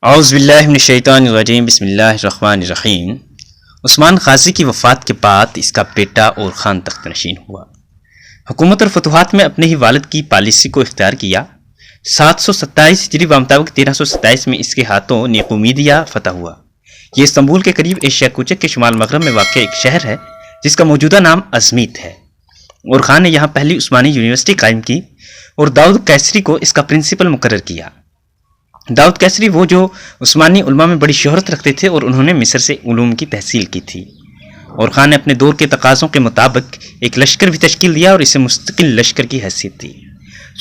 اعوذ باللہ من الشیطان الرجیم، بسم اللہ الرحمن الرحیم۔ عثمان غازی کی وفات کے بعد اس کا بیٹا اور خان تخت نشین ہوا۔ حکومت اور فتوحات میں اپنے ہی والد کی پالیسی کو اختیار کیا۔ 727 ہجری بمطابق 1327 میں اس کے ہاتھوں نیقومیدیہ فتح ہوا۔ یہ استنبول کے قریب ایشیا کوچک کے شمال مغرب میں واقع ایک شہر ہے جس کا موجودہ نام ازمیت ہے، اور خان نے یہاں پہلی عثمانی یونیورسٹی قائم کی اور داؤد قیصری کو اس کا پرنسپل مقرر کیا۔ داؤد قیصری وہ جو عثمانی علماء میں بڑی شہرت رکھتے تھے اور انہوں نے مصر سے علوم کی تحصیل کی تھی، اور خان نے اپنے دور کے تقاضوں کے مطابق ایک لشکر بھی تشکیل دیا اور اسے مستقل لشکر کی حیثیت دی۔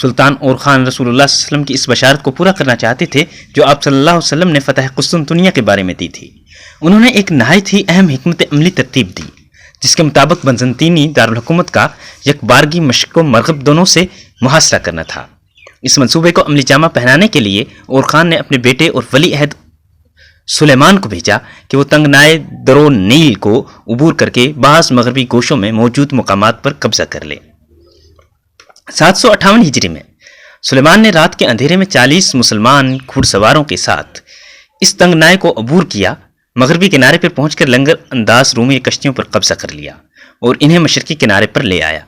سلطان اور خان رسول اللہ صلی اللہ علیہ وسلم کی اس بشارت کو پورا کرنا چاہتے تھے جو آپ صلی اللہ علیہ وسلم نے فتح قسطنطنیہ کے بارے میں دی تھی۔ انہوں نے ایک نہایت ہی اہم حکمت عملی ترتیب دی جس کے مطابق بنزنطینی دارالحکومت کا یکبارگی مشرق و مغرب دونوں سے محاصرہ کرنا تھا۔ اس منصوبے کو عملی جامہ پہنانے کے لیے اور خان نے اپنے بیٹے اور ولی عہد سلیمان کو بھیجا کہ وہ تنگنائے درو نیل کو عبور کر کے بعض مغربی گوشوں میں موجود مقامات پر قبضہ کر لے۔ 758 ہجری میں سلیمان نے رات کے اندھیرے میں 40 مسلمان گھڑ سواروں کے ساتھ اس تنگنائے کو عبور کیا، مغربی کنارے پر پہنچ کر لنگر انداز رومی کشتیوں پر قبضہ کر لیا اور انہیں مشرقی کنارے پر لے آیا۔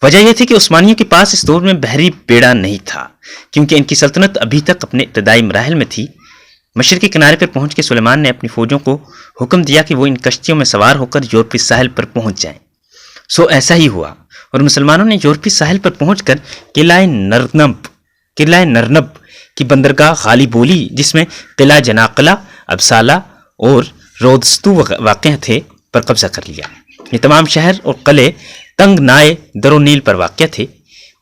وجہ یہ تھی کہ عثمانیوں کے پاس اس دور میں بحری بیڑا نہیں تھا کیونکہ ان کی سلطنت ابھی تک اپنے ابتدائی مراحل میں تھی۔ مشرقی کنارے پر پہنچ کے سلیمان نے اپنی فوجوں کو حکم دیا کہ وہ ان کشتیوں میں سوار ہو کر یورپی ساحل پر پہنچ جائیں۔ سو ایسا ہی ہوا اور مسلمانوں نے یورپی ساحل پر پہنچ کر قلعہ نرنب کی بندرگاہ غالی بولی، جس میں قلعہ جناقلہ، ابسالہ اور رودستو واقع تھے، پر قبضہ کر لیا۔ یہ تمام شہر اور قلعے تنگ نائے درو نیل پر واقع تھے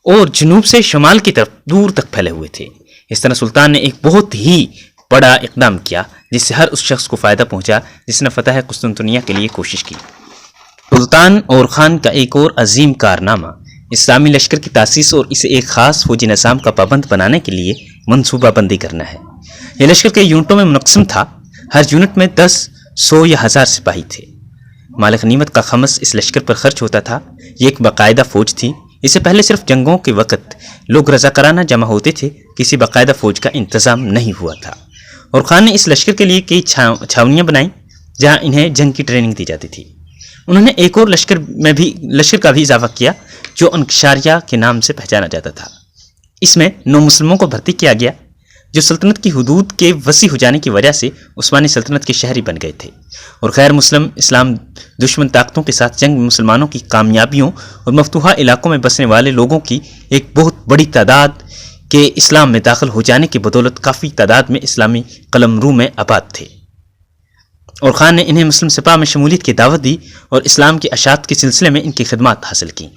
اور جنوب سے شمال کی طرف دور تک پھیلے ہوئے تھے۔ اس طرح سلطان نے ایک بہت ہی بڑا اقدام کیا جس سے ہر اس شخص کو فائدہ پہنچا جس نے فتح قسطنطنیہ کے لیے کوشش کی۔ سلطان اور خان کا ایک اور عظیم کارنامہ اسلامی لشکر کی تاسیس اور اسے ایک خاص فوجی نظام کا پابند بنانے کے لیے منصوبہ بندی کرنا ہے۔ یہ لشکر کے یونٹوں میں منقسم تھا، ہر یونٹ میں 10، 100 یا 1000 سپاہی تھے۔ مال غنیمت کا خمس اس لشکر پر خرچ ہوتا تھا۔ یہ ایک باقاعدہ فوج تھی۔ اس سے پہلے صرف جنگوں کے وقت لوگ رضاکارانہ جمع ہوتے تھے، کسی باقاعدہ فوج کا انتظام نہیں ہوا تھا، اور خان نے اس لشکر کے لیے کئی چھاونیاں بنائیں جہاں انہیں جنگ کی ٹریننگ دی جاتی تھی۔ انہوں نے ایک اور لشکر کا بھی اضافہ کیا جو انکشاریہ کے نام سے پہچانا جاتا تھا۔ اس میں 9 مسلموں کو بھرتی کیا گیا جو سلطنت کی حدود کے وسیع ہو جانے کی وجہ سے عثمانی سلطنت کے شہری بن گئے تھے، اور غیر مسلم اسلام دشمن طاقتوں کے ساتھ جنگ میں مسلمانوں کی کامیابیوں اور مفتوحہ علاقوں میں بسنے والے لوگوں کی ایک بہت بڑی تعداد کے اسلام میں داخل ہو جانے کی بدولت کافی تعداد میں اسلامی قلمرو میں آباد تھے، اور خان نے انہیں مسلم سپاہ میں شمولیت کی دعوت دی اور اسلام کی اشاعت کے سلسلے میں ان کی خدمات حاصل کی۔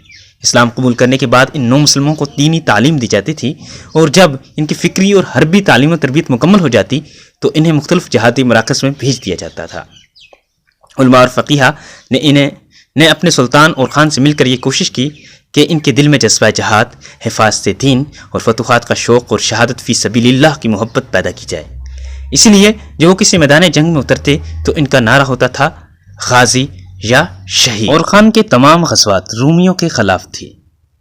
اسلام قبول کرنے کے بعد ان 9 مسلموں کو دینی تعلیم دی جاتی تھی، اور جب ان کی فکری اور حربی تعلیم و تربیت مکمل ہو جاتی تو انہیں مختلف جہادی مراکز میں بھیج دیا جاتا تھا۔ علماء اور فقیہہ نے اپنے سلطان اور خان سے مل کر یہ کوشش کی کہ ان کے دل میں جذبہ جہاد، حفاظت دین اور فتوحات کا شوق اور شہادت فی سبیل اللہ کی محبت پیدا کی جائے۔ اسی لیے جب وہ کسی میدان جنگ میں اترتے تو ان کا نعرہ ہوتا تھا غازی یا شہید، اور خان کے تمام غزوات رومیوں کے خلاف تھی۔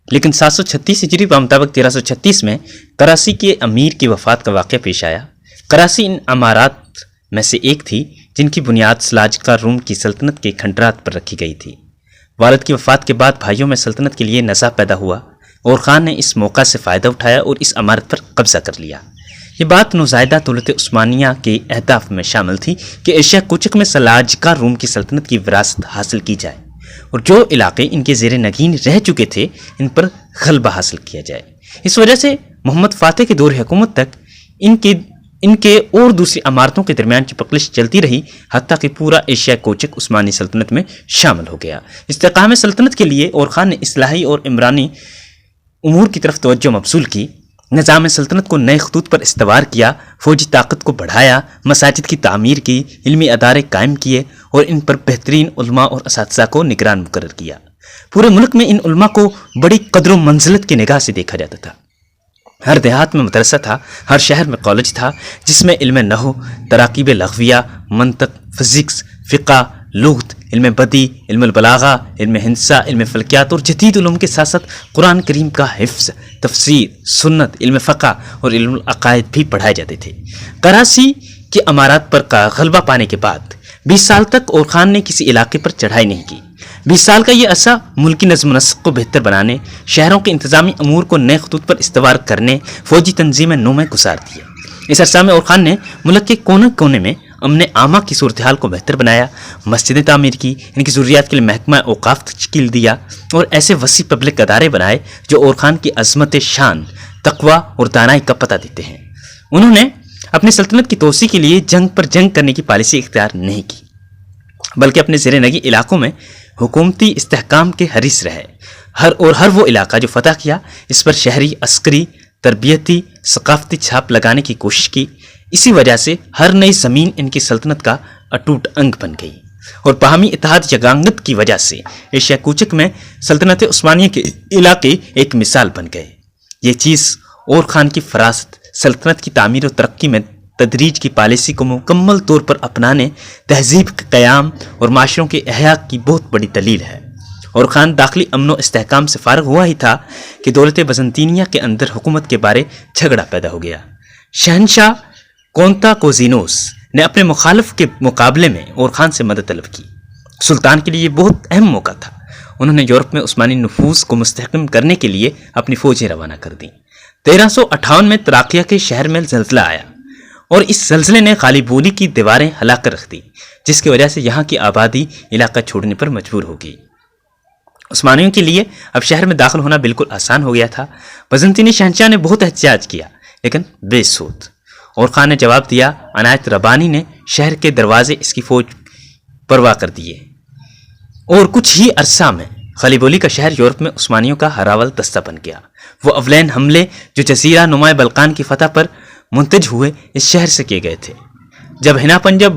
لیکن 736 ہجری بمطابق 1336 میں کراسی کے امیر کی وفات کا واقعہ پیش آیا۔ کراسی ان امارات میں سے ایک تھی جن کی بنیاد سلاجقہ روم کی سلطنت کے کھنڈرات پر رکھی گئی تھی۔ والد کی وفات کے بعد بھائیوں میں سلطنت کے لیے نزاع پیدا ہوا اور خان نے اس موقع سے فائدہ اٹھایا اور اس امارت پر قبضہ کر لیا۔ یہ بات نوزائیدہ دولت عثمانیہ کے اہداف میں شامل تھی کہ ایشیا کوچک میں سلاجقہ روم کی سلطنت کی وراثت حاصل کی جائے اور جو علاقے ان کے زیر نگین رہ چکے تھے ان پر غلبہ حاصل کیا جائے۔ اس وجہ سے محمد فاتح کے دور حکومت تک ان کے اور دوسری امارتوں کے درمیان چپکلش چلتی رہی، حتیٰ کہ پورا ایشیا کوچک عثمانی سلطنت میں شامل ہو گیا۔ استحکام سلطنت کے لیے اور خان نے اصلاحی اور عمرانی امور کی طرف توجہ مبذول کی، نظام سلطنت کو نئے خطوط پر استوار کیا، فوجی طاقت کو بڑھایا، مساجد کی تعمیر کی، علمی ادارے قائم کیے اور ان پر بہترین علماء اور اساتذہ کو نگران مقرر کیا۔ پورے ملک میں ان علماء کو بڑی قدر و منزلت کی نگاہ سے دیکھا جاتا تھا۔ ہر دیہات میں مدرسہ تھا، ہر شہر میں کالج تھا جس میں علم نحو، تراکیب لغویہ، منطق، فزکس، فقہ، لغت، علم بدی، علم البلاغہ، علم ہندسہ، علم فلکیات اور جدید علوم کے ساتھ ساتھ قرآن کریم کا حفظ، تفسیر، سنت، علم فقہ اور علم العقائد بھی پڑھائے جاتے تھے۔ کراسی کہ امارات پر غلبہ پانے کے بعد 20 سال تک اور خان نے کسی علاقے پر چڑھائی نہیں کی۔ 20 سال کا یہ عرصہ ملکی نظم و نسق کو بہتر بنانے، شہروں کے انتظامی امور کو نئے خطوط پر استوار کرنے، فوجی تنظیم نو میں گزار دیا۔ اس عرصہ میں اور خان نے ملک کے کونے کونے میں امن عامہ کی صورتحال کو بہتر بنایا، مسجدیں تعمیر کی، ان کی ضروریات کے لیے محکمہ اوقاف تشکیل دیا اور ایسے وسیع پبلک ادارے بنائے جو اور خان کی عظمت شان، تقوی اور دانائی کا پتہ دیتے ہیں۔ انہوں نے اپنی سلطنت کی توسیع کے لیے جنگ پر جنگ کرنے کی پالیسی اختیار نہیں کی، بلکہ اپنے زیر نگی علاقوں میں حکومتی استحکام کے حریص رہے۔ ہر وہ علاقہ جو فتح کیا، اس پر شہری، عسکری، تربیتی، ثقافتی چھاپ لگانے کی کوشش کی۔ اسی وجہ سے ہر نئی زمین ان کی سلطنت کا اٹوٹ انگ بن گئی اور باہمی اتحاد یگانگت کی وجہ سے ایشیا کوچک میں سلطنت عثمانیہ کے علاقے ایک مثال بن گئے۔ یہ چیز اور خان کی فراست، سلطنت کی تعمیر و ترقی میں تدریج کی پالیسی کو مکمل طور پر اپنانے، تہذیب کے قیام اور معاشروں کے احیاء کی بہت بڑی دلیل ہے۔ اور خان داخلی امن و استحکام سے فارغ ہوا ہی تھا کہ دولت بزنطینیہ کے اندر حکومت کے بارے جھگڑا پیدا ہو گیا۔ شہنشاہ کونتاکوزینوس نے اپنے مخالف کے مقابلے میں اور خان سے مدد طلب کی۔ سلطان کے لیے یہ بہت اہم موقع تھا۔ انہوں نے یورپ میں عثمانی نفوذ کو مستحکم کرنے کے لیے اپنی فوجیں روانہ کر دیں۔ 1358 میں تراقیہ کے شہر میں زلزلہ آیا اور اس زلزلے نے غالیبولی کی دیواریں ہلا کر رکھ دی، جس کی وجہ سے یہاں کی آبادی علاقہ چھوڑنے پر مجبور ہو گئی۔ عثمانیوں کے لیے اب شہر میں داخل ہونا بالکل آسان ہو گیا تھا۔ بزنطینی شہنشاہ نے بہت احتجاج کیا لیکن بے سود، اور خان نے جواب دیا۔ عنایت ربانی نے شہر کے دروازے اس کی فوج پروا کر دیے اور کچھ ہی عرصہ میں خلیبولی کا شہر یورپ میں عثمانیوں کا ہراول دستہ بن گیا۔ وہ اولین حملے جو جزیرہ نما بلقان کی فتح پر منتج ہوئے اس شہر سے کیے گئے تھے۔ جب ہنا پنجب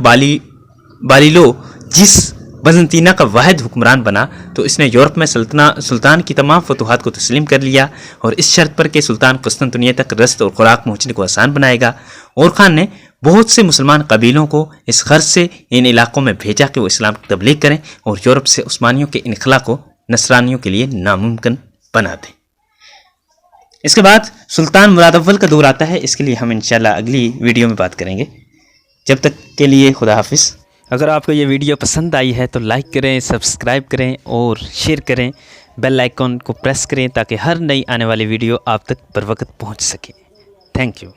بالیلو جس بزنطینہ کا واحد حکمران بنا تو اس نے یورپ میں سلطان کی تمام فتوحات کو تسلیم کر لیا اور اس شرط پر کہ سلطان قسطنطنیہ تک رسد اور خوراک پہنچنے کو آسان بنائے گا۔ اور خان نے بہت سے مسلمان قبیلوں کو اس غرض سے ان علاقوں میں بھیجا کہ وہ اسلام کی تبلیغ کریں اور یورپ سے عثمانیوں کے انخلا کو نصرانیوں کے لیے ناممکن بنا دیں۔ اس کے بعد سلطان مراد اول کا دور آتا ہے۔ اس کے لیے ہم انشاءاللہ اگلی ویڈیو میں بات کریں گے۔ جب تک کے لیے خدا حافظ۔ اگر آپ کو یہ ویڈیو پسند آئی ہے تو لائک کریں، سبسکرائب کریں اور شیئر کریں، بیل آئیکن کو پریس کریں تاکہ ہر نئی آنے والی ویڈیو آپ تک بر وقت پہنچ سکے۔ Thank you.